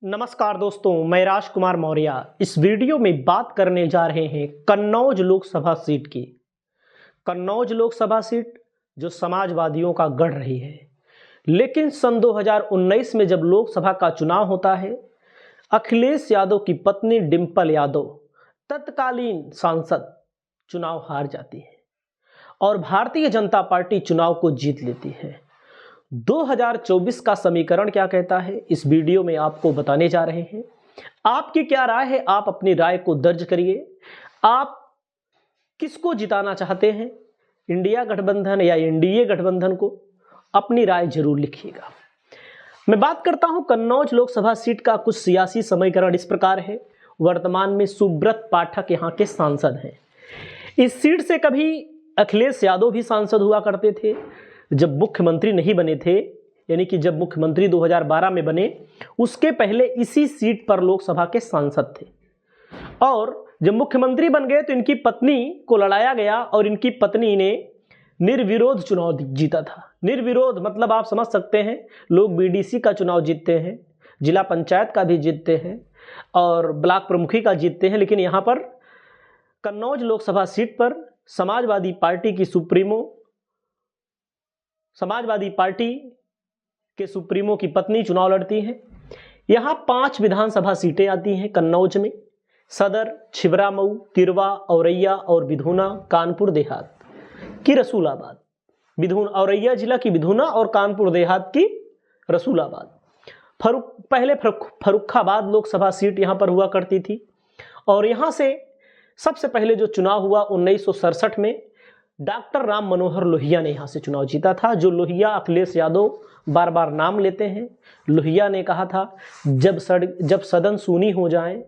नमस्कार दोस्तों, मैं राजकुमार मौर्य। इस वीडियो में बात करने जा रहे हैं कन्नौज लोकसभा सीट की। कन्नौज लोकसभा सीट जो समाजवादियों का गढ़ रही है, लेकिन सन 2019 में जब लोकसभा का चुनाव होता है, अखिलेश यादव की पत्नी डिंपल यादव तत्कालीन सांसद चुनाव हार जाती है और भारतीय जनता पार्टी चुनाव को जीत लेती है। 2024 का समीकरण क्या कहता है, इस वीडियो में आपको बताने जा रहे हैं। आपकी क्या राय है, आप अपनी राय को दर्ज करिए। आप किसको जिताना चाहते हैं, इंडिया गठबंधन या एनडीए गठबंधन को? अपनी राय जरूर लिखिएगा। मैं बात करता हूं कन्नौज लोकसभा सीट का। कुछ सियासी समीकरण इस प्रकार है। वर्तमान में सुब्रत पाठक यहां के सांसद हैं। इस सीट से कभी अखिलेश यादव भी सांसद हुआ करते थे जब मुख्यमंत्री नहीं बने थे, यानी कि जब मुख्यमंत्री 2012 में बने, उसके पहले इसी सीट पर लोकसभा के सांसद थे। और जब मुख्यमंत्री बन गए तो इनकी पत्नी को लड़ाया गया और इनकी पत्नी ने निर्विरोध चुनाव जीता था। निर्विरोध मतलब आप समझ सकते हैं, लोग बीडीसी का चुनाव जीतते हैं, जिला पंचायत का भी जीतते हैं और ब्लॉक प्रमुखी का जीतते हैं, लेकिन यहाँ पर कन्नौज लोकसभा सीट पर समाजवादी पार्टी के सुप्रीमो की पत्नी चुनाव लड़ती हैं। यहां 5 विधानसभा सीटें आती हैं कन्नौज में: सदर, छिबरामऊ, तिरवा, औरैया और बिधूना, कानपुर देहात की रसूलाबाद। औरैया जिला की बिधूना और कानपुर देहात की रसूलाबाद। पहले फर्रुखाबाद लोकसभा सीट यहां पर हुआ करती थी और यहां से सबसे पहले जो चुनाव हुआ 1967 में डॉक्टर राम मनोहर लोहिया ने यहां से चुनाव जीता था। जो लोहिया अखिलेश यादव बार बार नाम लेते हैं। लोहिया ने कहा था, जब सदन सूनी हो जाए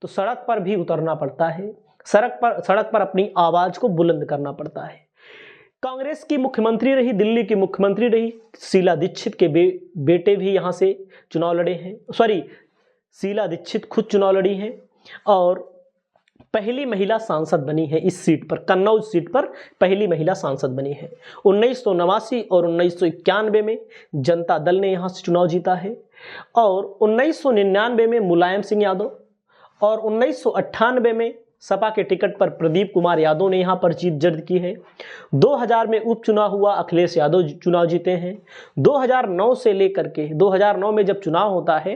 तो सड़क पर भी उतरना पड़ता है, सड़क पर अपनी आवाज को बुलंद करना पड़ता है। कांग्रेस की मुख्यमंत्री रही, दिल्ली की मुख्यमंत्री रही शीला दीक्षित के बेटे भी यहां से चुनाव लड़े हैं। शीला दीक्षित खुद चुनाव लड़ी हैं और पहली महिला सांसद बनी है इस सीट पर। कन्नौज सीट पर पहली महिला सांसद बनी है। 1989 और 1991 में जनता दल ने यहां से चुनाव जीता है और 1999 में मुलायम सिंह यादव और 1998 में सपा के टिकट पर प्रदीप कुमार यादव ने यहां पर जीत दर्ज की है। 2000 में उपचुनाव हुआ, अखिलेश यादव चुनाव जीते हैं। 2009 से लेकर के 2009 में जब चुनाव होता है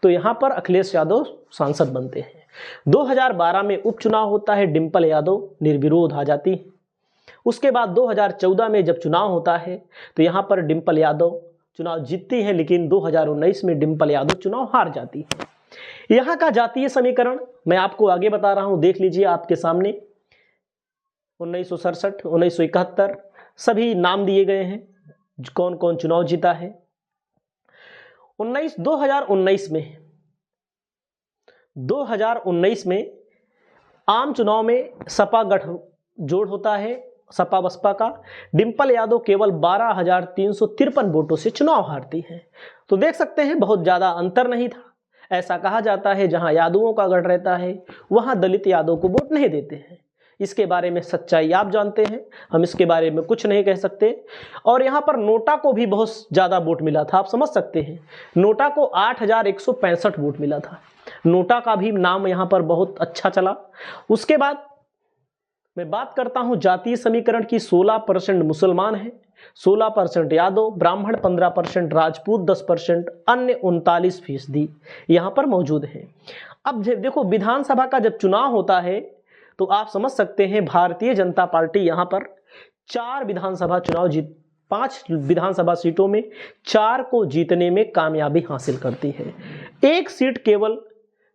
तो यहां पर अखिलेश यादव सांसद बनते हैं। 2012 में उपचुनाव होता है, डिंपल यादव निर्विरोध आ जाती है। उसके बाद 2014 में जब चुनाव होता है तो यहां पर डिंपल यादव चुनाव जीतती है, लेकिन 2019 में डिंपल यादव चुनाव हार जाती है। यहां का जातीय समीकरण मैं आपको आगे बता रहा हूं, देख लीजिए आपके सामने। 1967, 1971 सभी नाम दिए गए हैं, कौन कौन चुनाव जीता है। 2019 में आम चुनाव में सपा गठजोड़ होता है, सपा बसपा का। डिंपल यादव केवल 12,353 वोटों से चुनाव हारती है। तो देख सकते हैं बहुत ज्यादा अंतर नहीं था। ऐसा कहा जाता है जहां यादवों का गढ़ रहता है वहां दलित यादव को वोट नहीं देते हैं। इसके बारे में सच्चाई आप जानते हैं, हम इसके बारे में कुछ नहीं कह सकते। और यहाँ पर नोटा को भी बहुत ज़्यादा वोट मिला था, आप समझ सकते हैं। नोटा को 8,165 वोट मिला था। नोटा का भी नाम यहाँ पर बहुत अच्छा चला। उसके बाद मैं बात करता हूँ जातीय समीकरण की। 16% मुसलमान हैं, 16% यादव, ब्राह्मण 15%, राजपूत 10%, अन्य 39% यहाँ पर मौजूद हैं। अब देखो, विधानसभा का जब चुनाव होता है तो आप समझ सकते हैं भारतीय जनता पार्टी यहाँ पर 5 विधानसभा सीटों में 4 को जीतने में कामयाबी हासिल करती है। एक सीट केवल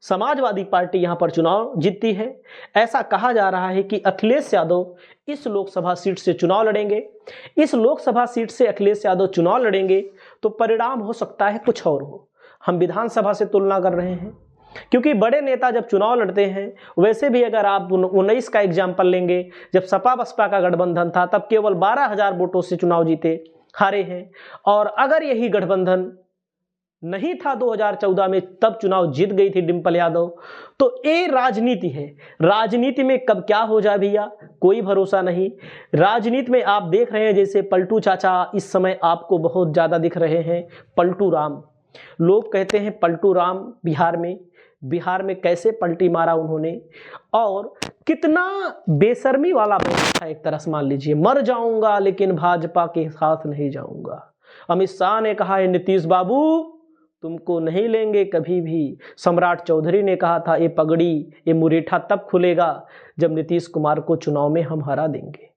समाजवादी पार्टी यहाँ पर चुनाव जीतती है। ऐसा कहा जा रहा है कि अखिलेश यादव इस लोकसभा सीट से चुनाव लड़ेंगे। इस लोकसभा सीट से अखिलेश यादव चुनाव लड़ेंगे तो परिणाम हो सकता है कुछ और हो। हम विधानसभा से तुलना कर रहे हैं क्योंकि बड़े नेता जब चुनाव लड़ते हैं, वैसे भी अगर आप 19 का एग्जाम्पल लेंगे, जब सपा बसपा का गठबंधन था तब केवल 12,000 वोटों से चुनाव हारे हैं। और अगर यही गठबंधन नहीं था 2014 में, तब चुनाव जीत गई थी डिंपल यादव। तो ये राजनीति है। राजनीति में कब क्या हो जाए भैया, कोई भरोसा नहीं। राजनीति में आप देख रहे हैं जैसे पलटू चाचा इस समय आपको बहुत ज्यादा दिख रहे हैं, पलटू राम। लोग कहते हैं पलटू राम बिहार में कैसे पलटी मारा उन्होंने, और कितना बेशर्मी वाला बयान था। एक तरह से मान लीजिए, मर जाऊंगा लेकिन भाजपा के साथ नहीं जाऊंगा। अमित शाह ने कहा है नीतीश बाबू तुमको नहीं लेंगे कभी भी। सम्राट चौधरी ने कहा था ये पगड़ी ये मुरेठा तब खुलेगा जब नीतीश कुमार को चुनाव में हम हरा देंगे।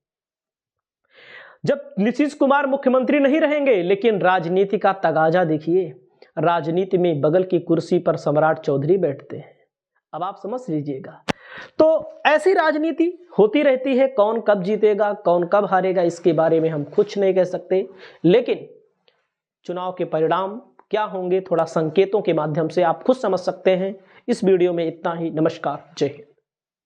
जब नीतीश कुमार मुख्यमंत्री नहीं रहेंगे, लेकिन राजनीति का तगाजा देखिए, राजनीति में बगल की कुर्सी पर सम्राट चौधरी बैठते हैं। अब आप समझ लीजिएगा। तो ऐसी राजनीति होती रहती है, कौन कब जीतेगा कौन कब हारेगा इसके बारे में हम कुछ नहीं कह सकते, लेकिन चुनाव के परिणाम क्या होंगे थोड़ा संकेतों के माध्यम से आप खुद समझ सकते हैं। इस वीडियो में इतना ही। नमस्कार, जय हिंद।